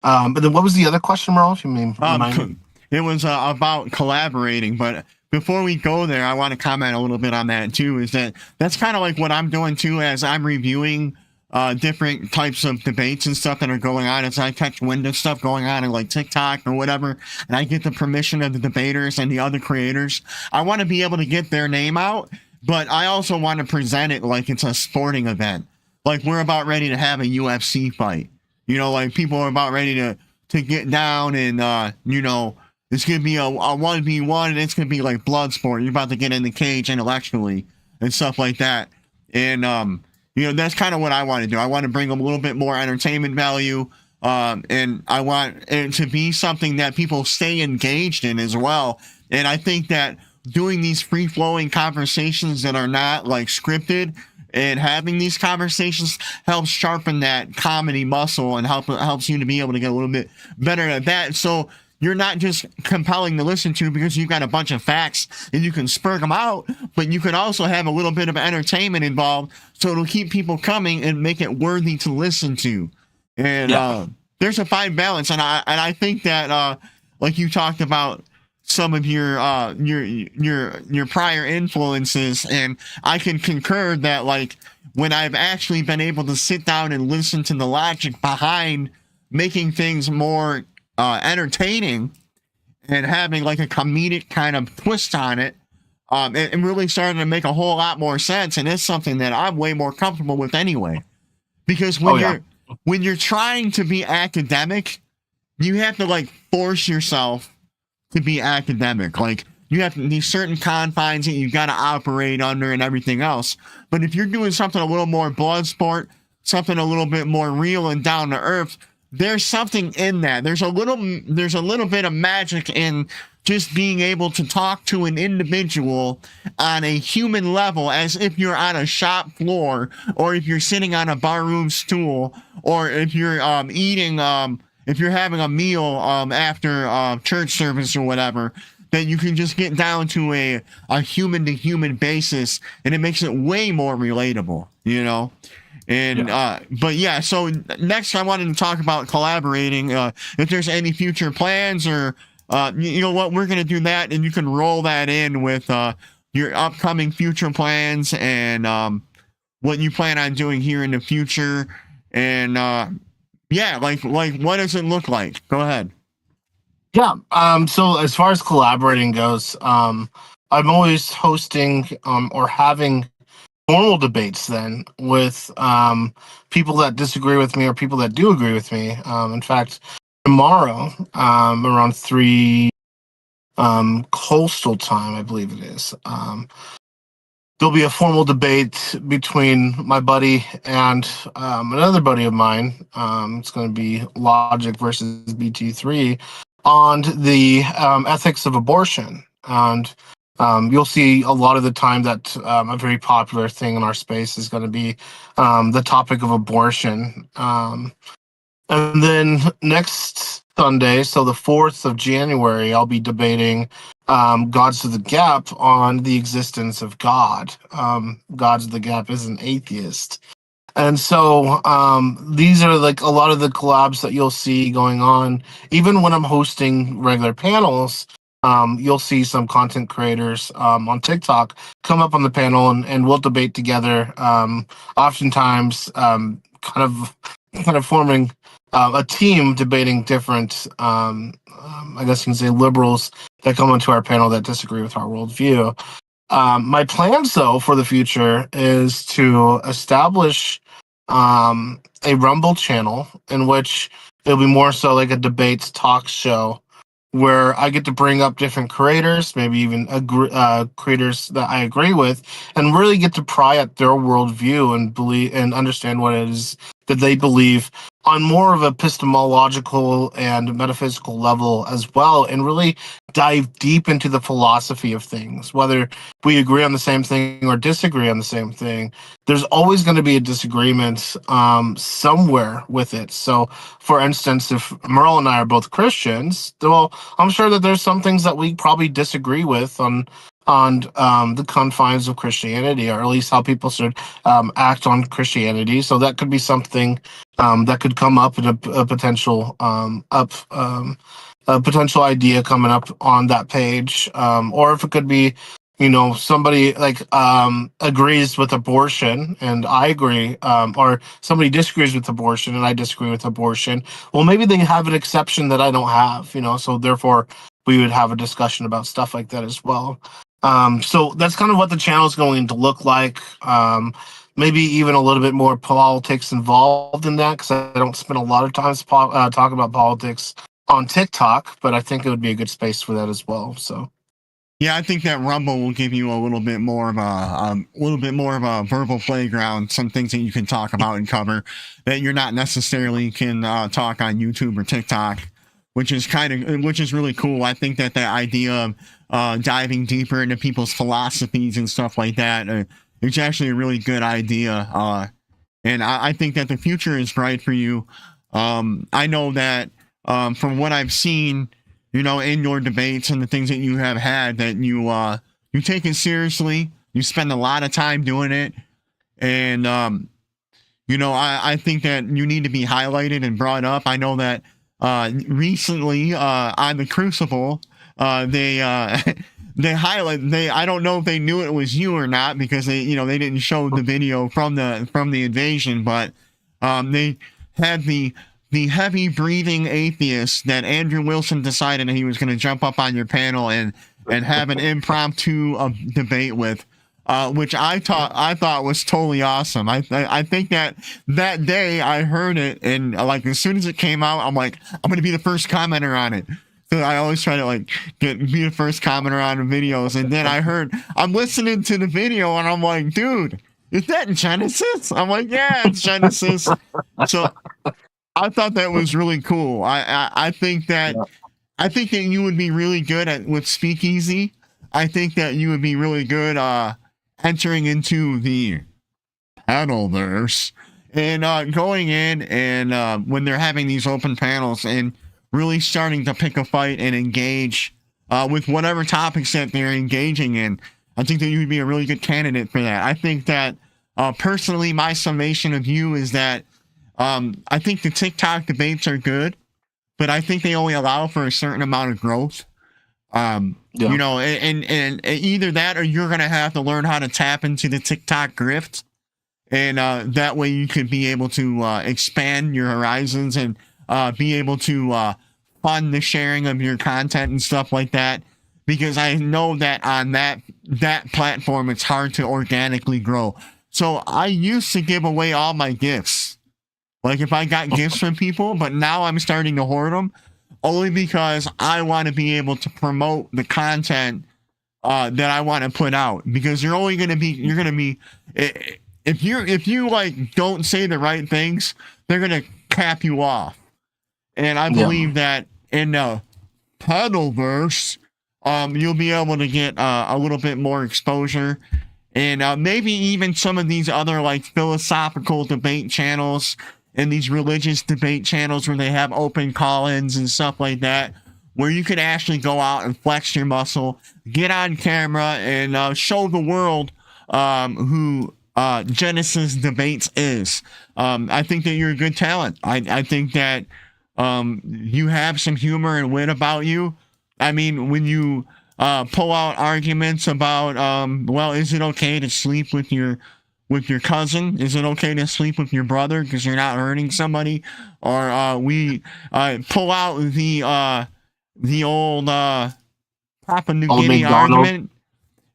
But then what was the other question, Merle? If you may remind me. It was about collaborating, but before we go there, I want to comment a little bit on that too. Is that's kind of like what I'm doing too, as I'm reviewing different types of debates and stuff that are going on. As I catch wind of stuff going on in like TikTok or whatever, and I get the permission of the debaters and the other creators, I want to be able to get their name out, but I also want to present it like it's a sporting event. Like we're about ready to have a UFC fight. You know, like people are about ready to get down and it's gonna be a 1v1 and it's gonna be like blood sport. You're about to get in the cage intellectually and stuff like that. And that's kind of what I want to do. I want to bring a little bit more entertainment value. And I want it to be something that people stay engaged in as well. And I think that doing these free-flowing conversations that are not like scripted and having these conversations helps sharpen that comedy muscle and helps you to be able to get a little bit better at that. So you're not just compelling to listen to because you've got a bunch of facts and you can spur them out, but you can also have a little bit of entertainment involved, so it'll keep people coming and make it worthy to listen to. And there's a fine balance, and I think that like you talked about some of your prior influences, and I can concur that like when I've actually been able to sit down and listen to the logic behind making things more entertaining and having like a comedic kind of twist on it, it really started to make a whole lot more sense, and it's something that I'm way more comfortable with anyway. Because when you're trying to be academic, you have to like force yourself to be academic. Like you have these certain confines that you got to operate under and everything else. But if you're doing something a little more blood sport, something a little bit more real and down to earth, there's something in that. There's a little bit of magic in just being able to talk to an individual on a human level, as if you're on a shop floor, or if you're sitting on a barroom stool, or if you're eating, if you're having a meal after church service or whatever. That you can just get down to a human to human basis, and it makes it way more relatable, And but yeah, so next I wanted to talk about collaborating. If there's any future plans, or what, we're gonna do that, and you can roll that in with your upcoming future plans and what you plan on doing here in the future. And like what does it look like? Go ahead. Yeah. So as far as collaborating goes, I'm always hosting or having formal debates then with people that disagree with me or people that do agree with me. In fact, tomorrow around 3 coastal time, I believe it is, there'll be a formal debate between my buddy and another buddy of mine. It's going to be Logic versus BT3 on the ethics of abortion. And you'll see a lot of the time that a very popular thing in our space is going to be the topic of abortion. And then next Sunday, so the 4th of January, I'll be debating Gods of the Gap on the existence of God. Gods of the Gap is an atheist. And so these are like a lot of the collabs that you'll see going on. Even when I'm hosting regular panels, you'll see some content creators on TikTok come up on the panel and we'll debate together. Oftentimes, kind of forming a team debating different, I guess you can say, liberals that come onto our panel that disagree with our worldview. My plans, though, for the future is to establish a Rumble channel in which it'll be more so like a debates talk show where I get to bring up different creators, maybe even creators that I agree with, and really get to pry at their worldview and believe and understand what it is that they believe on more of epistemological and metaphysical level as well, and really dive deep into the philosophy of things. Whether we agree on the same thing or disagree on the same thing, there's always going to be a disagreement somewhere with it. So, for instance, if Merle and I are both Christians, well, I'm sure that there's some things that we probably disagree with on on the confines of Christianity, or at least how people should act on Christianity. So that could be something that could come up in a potential a potential idea coming up on that page, or if it could be, somebody like agrees with abortion and I agree, or somebody disagrees with abortion and I disagree with abortion. Well, maybe they have an exception that I don't have, so therefore we would have a discussion about stuff like that as well. So that's kind of what the channel is going to look like. Maybe even a little bit more politics involved in that, because I don't spend a lot of time talking about politics on TikTok, but I think it would be a good space for that as well. So. Yeah, I think that Rumble will give you a little bit more of a verbal playground, some things that you can talk about and cover that you're not necessarily can talk on YouTube or TikTok, which is really cool. I think that idea of diving deeper into people's philosophies and stuff like that is actually a really good idea. And I think that the future is bright for you. I know that from what I've seen, in your debates and the things that you have had, that you take it seriously. You spend a lot of time doing it. And, I think that you need to be highlighted and brought up. I know that recently on the Crucible, they I don't know if they knew it was you or not, because they didn't show the video from the invasion, but they had the heavy breathing atheist that Andrew Wilson decided that he was going to jump up on your panel and have an impromptu debate with, which I thought was totally awesome. I think that day I heard it, and like as soon as it came out, I'm like, I'm going to be the first commenter on it. So I always try to be the first commenter on the videos. And then I'm listening to the video and I'm like, dude, is that in Genesis? I'm like, yeah, it's Genesis. So I thought that was really cool. I think that you would be really good with Speakeasy. I think that you would be really good entering into the panelverse and going in and when they're having these open panels and really starting to pick a fight and engage with whatever topics that they're engaging in. I think that you would be a really good candidate for that. I think that personally, my summation of you is that I think the TikTok debates are good, but I think they only allow for a certain amount of growth. And either that or you're going to have to learn how to tap into the TikTok grift. And that way you could be able to expand your horizons and be able to fund the sharing of your content and stuff like that. Because I know that on that platform, it's hard to organically grow. So I used to give away all my gifts. Like if I got gifts from people, but now I'm starting to hoard them only because I want to be able to promote the content that I want to put out. Because you're going to be, if you like don't say the right things, they're going to cap you off. And I believe that in the Pedalverse, you'll be able to get a little bit more exposure. And maybe even some of these other like philosophical debate channels and these religious debate channels where they have open call-ins and stuff like that, where you could actually go out and flex your muscle, get on camera, and show the world who GenesisDebates is. I think that you're a good talent. I think that you have some humor and wit about you. I mean, when you pull out arguments about, well, is it okay to sleep with your cousin? Is it okay to sleep with your brother because you're not hurting somebody? Or we pull out the old Papua New Guinea argument.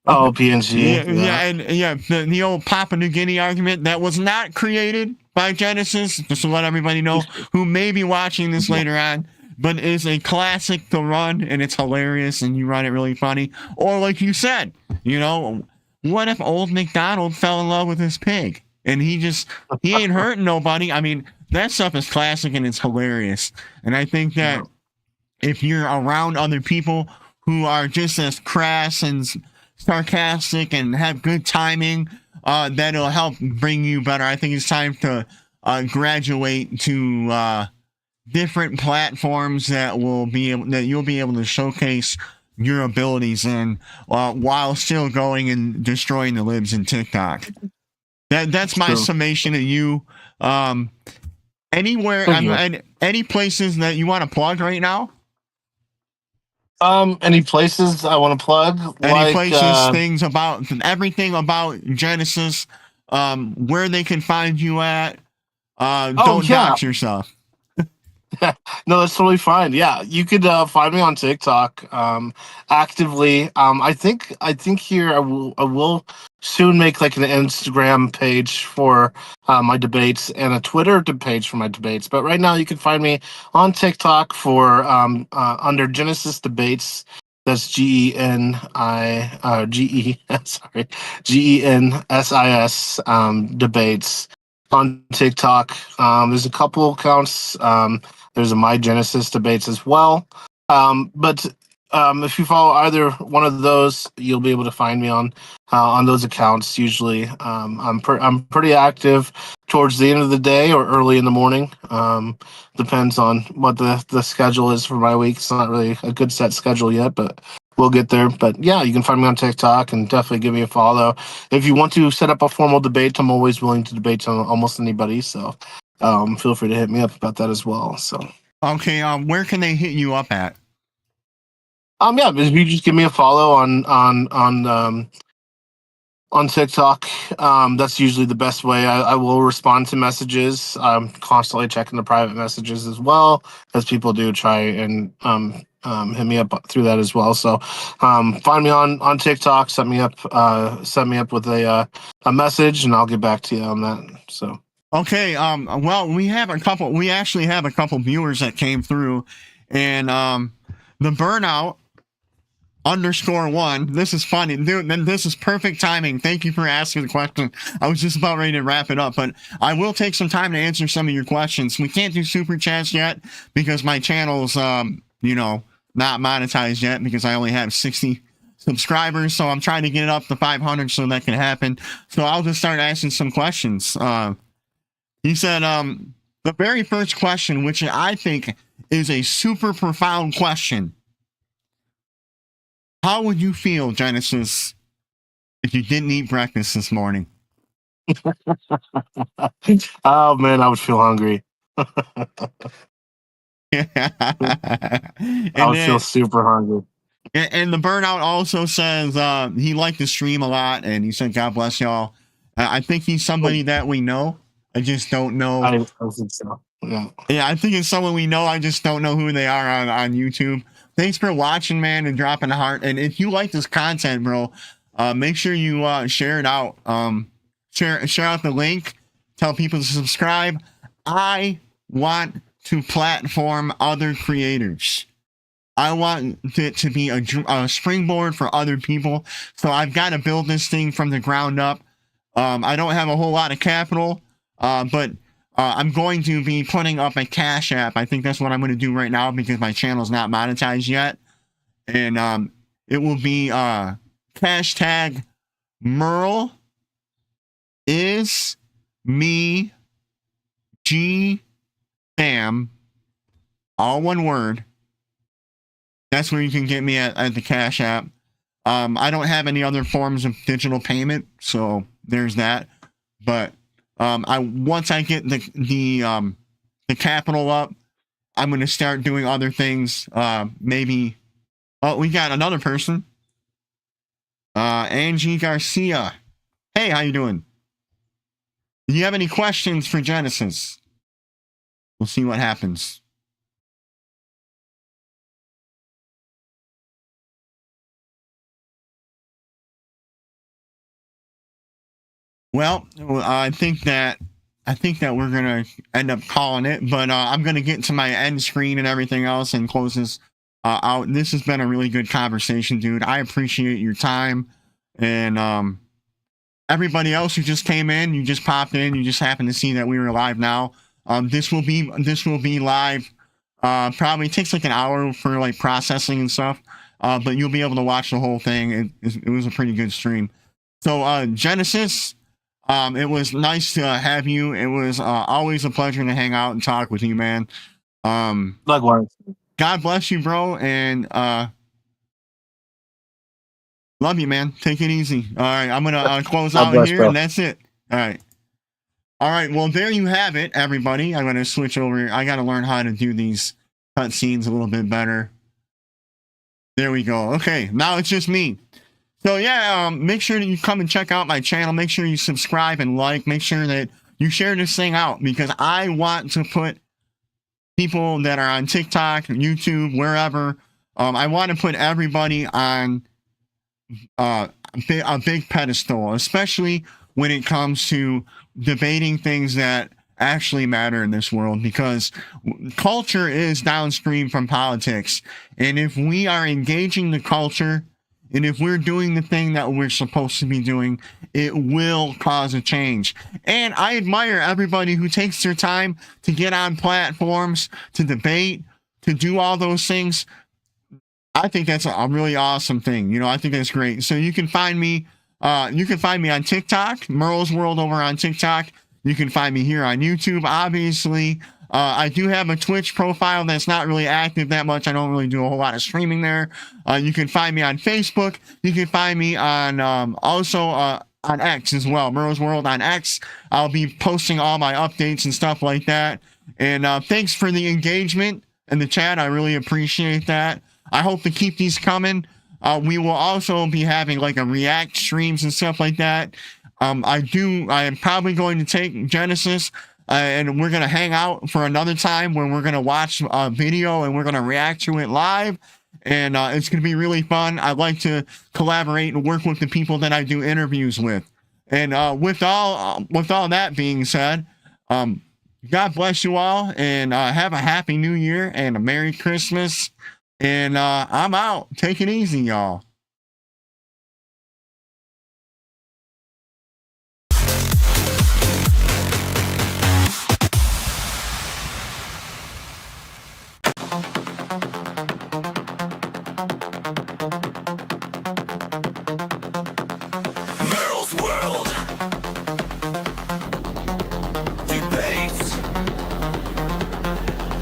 Oh, PNG. The old Papua New Guinea argument that was not created by Genesis, just to let everybody know who may be watching this later on, but is a classic to run, and it's hilarious, and you run it really funny. Or like you said, what if old MacDonald fell in love with his pig and he ain't hurting nobody? I mean, that stuff is classic and it's hilarious. And I think that if you're around other people who are just as crass and sarcastic and have good timing, that'll help bring you better. I think it's time to graduate to different platforms that you'll be able to showcase your abilities in while still going and destroying the libs in TikTok. That's my True. summation of you. Anywhere, Thank you. and any places that you want to plug right now? Any places I want to plug? Any places, things about everything about Genesis, where they can find you at. Don't yeah. dox yourself. No, that's totally fine. Yeah, you could find me on TikTok actively. I think here I will soon make like an Instagram page for my debates and a Twitter page for my debates. But right now, you can find me on TikTok for under Genesis Debates. That's sorry, GENSIS debates on TikTok. There's a couple accounts. There's a My Genesis Debates as well. But if you follow either one of those, you'll be able to find me on those accounts. Usually, I'm pretty active towards the end of the day or early in the morning. Depends on what the schedule is for my week. It's not really a good set schedule yet, but we'll get there. But yeah, you can find me on TikTok and definitely give me a follow. If you want to set up a formal debate, I'm always willing to debate on almost anybody. So feel free to hit me up about that as well. So Okay, where can they hit you up at? yeah, if you just give me a follow on TikTok, that's usually the best way. I will respond to messages. I'm constantly checking the private messages as well, as people do try and hit me up through that as well. So find me on TikTok, set me up with a message, and I'll get back to you on that. So Okay, well, we actually have a couple viewers that came through, and the burnout _1. This is funny, dude. Then this is perfect timing. Thank you for asking the question. I was just about ready to wrap it up, but I will take some time to answer some of your questions. We can't do super chats yet because my channel's not monetized yet because I only have 60 subscribers, so I'm trying to get it up to 500 so that can happen. So I'll just start asking some questions. He said, the very first question, which I think is a super profound question. How would you feel, Genesis, if you didn't eat breakfast this morning? oh man, I would feel hungry. I would feel super hungry. And the burnout also says he liked to stream a lot, and he said, God bless y'all. I think he's somebody that we know. I just don't know. I think so. Yeah. Yeah, I think it's someone we know. I just don't know who they are on YouTube. Thanks for watching, man, and dropping a heart. And if you like this content, bro, make sure you share it out. Share out the link. Tell people to subscribe. I want to platform other creators. I want it to be a springboard for other people. So I've got to build this thing from the ground up. I don't have a whole lot of capital, but I'm going to be putting up a Cash App. I think that's what I'm going to do right now because my channel's not monetized yet. And it will be hashtag Merle is me G Sam, all one word. That's where you can get me at the Cash App. I don't have any other forms of digital payment, so there's that. But once I get the capital up, I'm gonna start doing other things. Maybe. Oh, we got another person. Angie Garcia. Hey, how you doing? Do you have any questions for Genesis? We'll see what happens. Well, I think that we're gonna end up calling it, but I'm gonna get to my end screen and everything else and close this out. This has been a really good conversation, dude. I appreciate your time, and everybody else who just came in, you just popped in, you just happened to see that we were live now. This will be live. Probably takes like an hour for like processing and stuff, but you'll be able to watch the whole thing. It was a pretty good stream. So Genesis. It was nice to have you. It was always a pleasure to hang out and talk with you, man. Likewise. God bless you, bro, and Love you, man. Take it easy. All right, I'm gonna close God out bless, here, bro. and that's it. All right. All right. Well, there you have it, everybody. I'm gonna switch over. I gotta learn how to do these cutscenes a little bit better. There we go. Okay, now it's just me. So yeah, make sure that you come and check out my channel. Make sure you subscribe and like. Make sure that you share this thing out, because I want to put people that are on TikTok, YouTube, wherever. I want to put everybody on a big pedestal, especially when it comes to debating things that actually matter in this world, because culture is downstream from politics. And if we are engaging the culture, and if we're doing the thing that we're supposed to be doing, it will cause a change. And I admire everybody who takes their time to get on platforms, to debate, to do all those things. I think that's a really awesome thing. You know, I think that's great. So you can find me on TikTok, Merle's World over on TikTok. You can find me here on YouTube, obviously. I do have a Twitch profile that's not really active that much. I don't really do a whole lot of streaming there. You can find me on Facebook. You can find me on also on X as well, Merle's World on X. I'll be posting all my updates and stuff like that. And thanks for the engagement in the chat. I really appreciate that. I hope to keep these coming. We will also be having like a react streams and stuff like that. I am probably going to take Genesis and we're going to hang out for another time where we're going to watch a video and we're going to react to it live. And it's going to be really fun. I like to collaborate and work with the people that I do interviews with. And with all that being said, God bless you all, and have a happy new year and a Merry Christmas. And I'm out. Take it easy, y'all. Merle's World. Debates.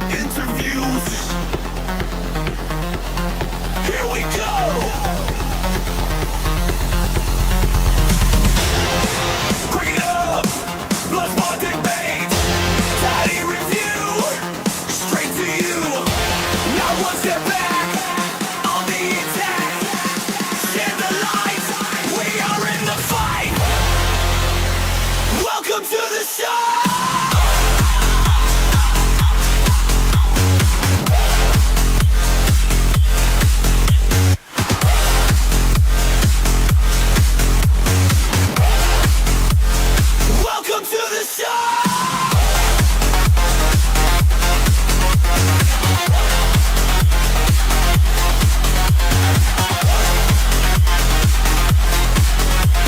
Interviews. Here we go. Bring it up. Blood spot debate. Tidy review. Straight to you. Not one step back. On the attack. Share the light. We are in the fight. Welcome to the show.